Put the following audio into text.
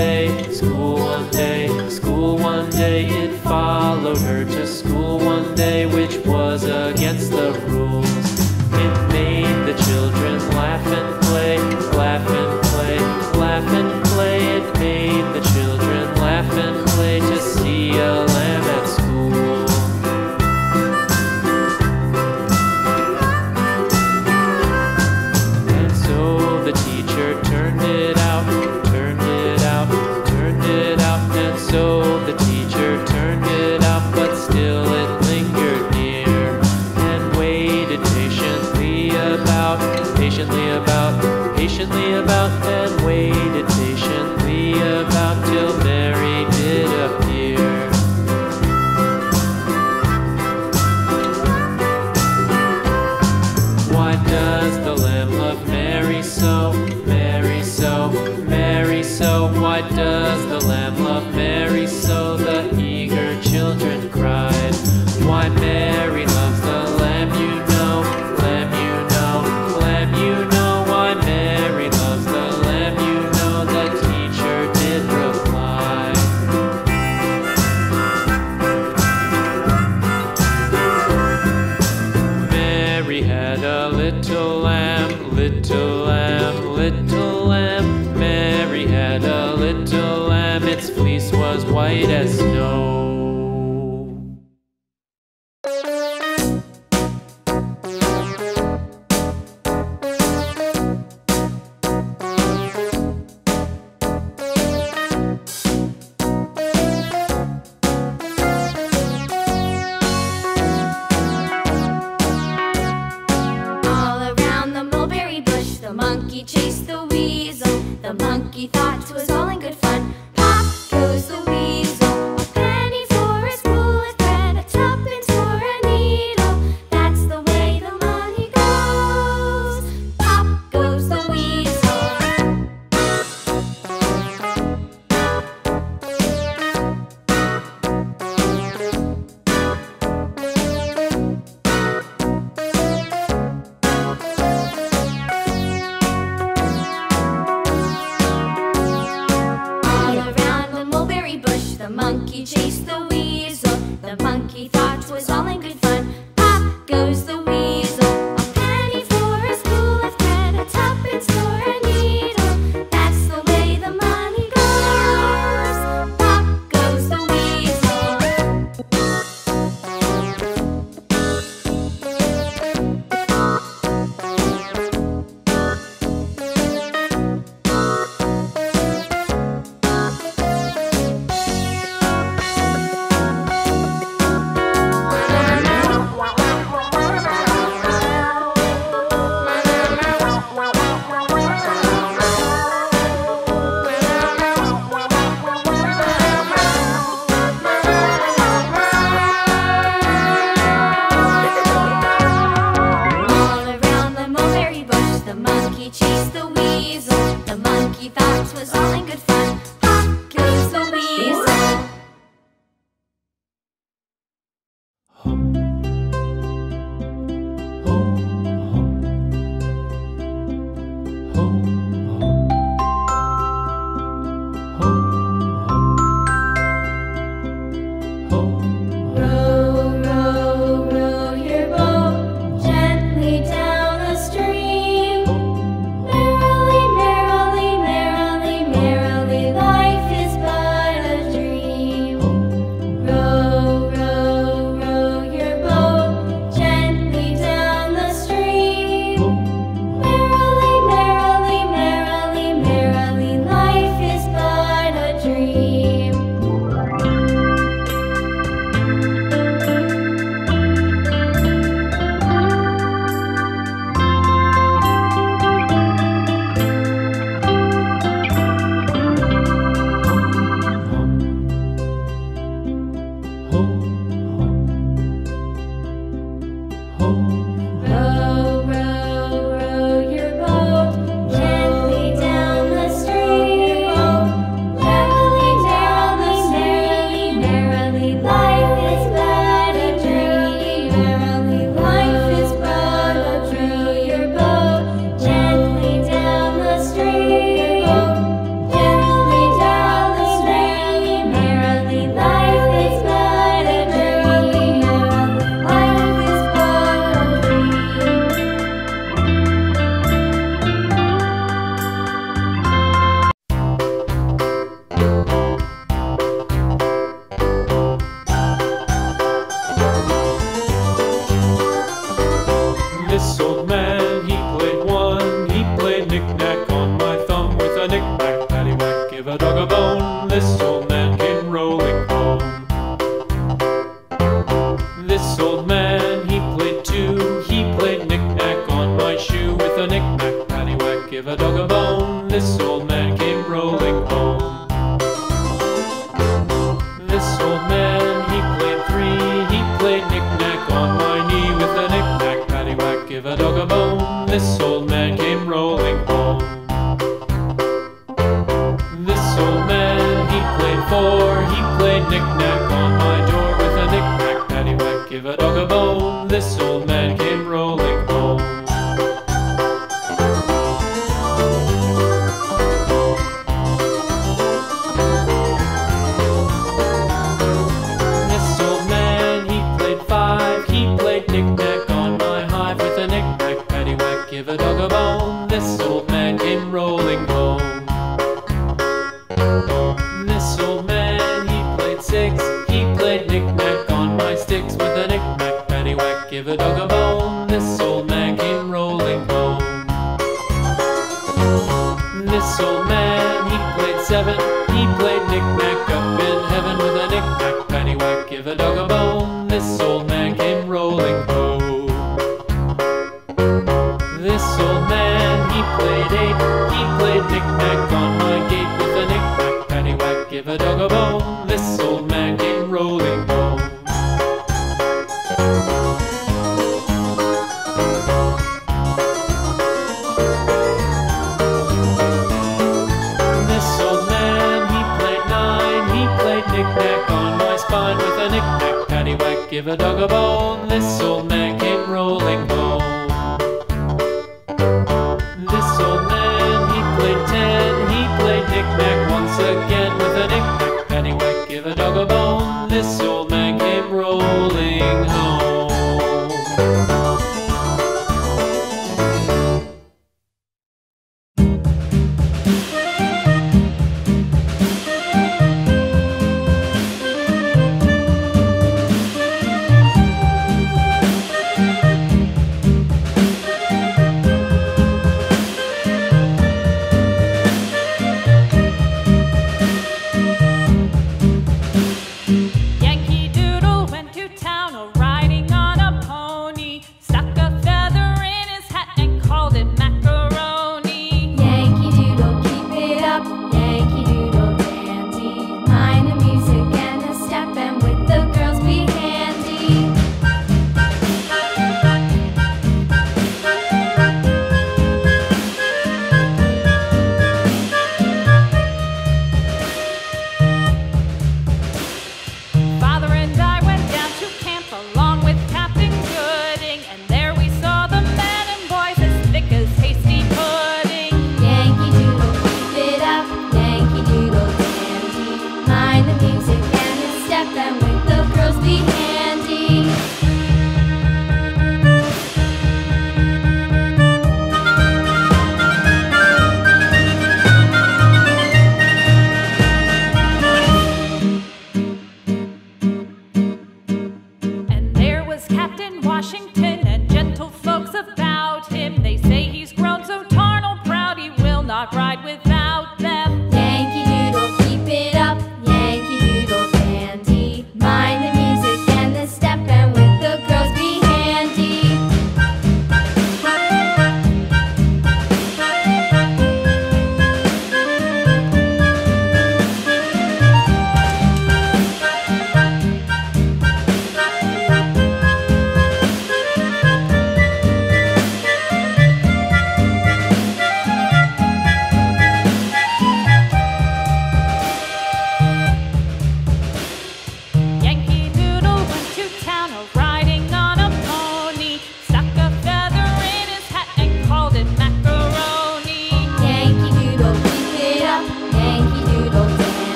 one day, school one day. It followed her to school one day, which was against the rules. It made the children laugh and play, laugh and play, laugh and play. It made the children laugh and play to see a lamb at school. And so the teacher turned it out, turned it out, turned it out. And so the teacher turned it out, but still it lingered near and waited patiently about, patiently about, and waited patiently about till Mary did appear. Why does the lamb love Mary so, Mary so, Mary so? Why does the lamb love Mary so? The eager children cried. Why Mary loves the lamb, you know, lamb, you know, lamb, you know. Why Mary loves the lamb, you know, the teacher did reply. Mary had a little lamb, little lamb, little lamb. Mary had a little lamb, its fleece was white as snow. played knick-knack on my door with a knick-knack, paddywhack, give a dog a bone. This old man came rolling home. This old man, he played five, he played knick-knack on my hive with a knick-knack, paddywhack, give a dog a bone. This old man came rolling home. This old man, he played six, he played knick-knack on my sticks with a knick-knack, paddywhack, give a dog a bone. This old man came rolling home. This old man, he played seven, he played knick-knack up in heaven with a knick-knack, paddywhack, give a dog a bone. This old man came rolling home. This old man, he played eight, he played knick-knack on my gate with a knick-knack, paddywhack, give a dog a bone. This old man came rolling home. This old man, he played nine, he played knick-knack on my spine with a knick-knack, paddywhack, give a dog a bone. This old man came rolling home.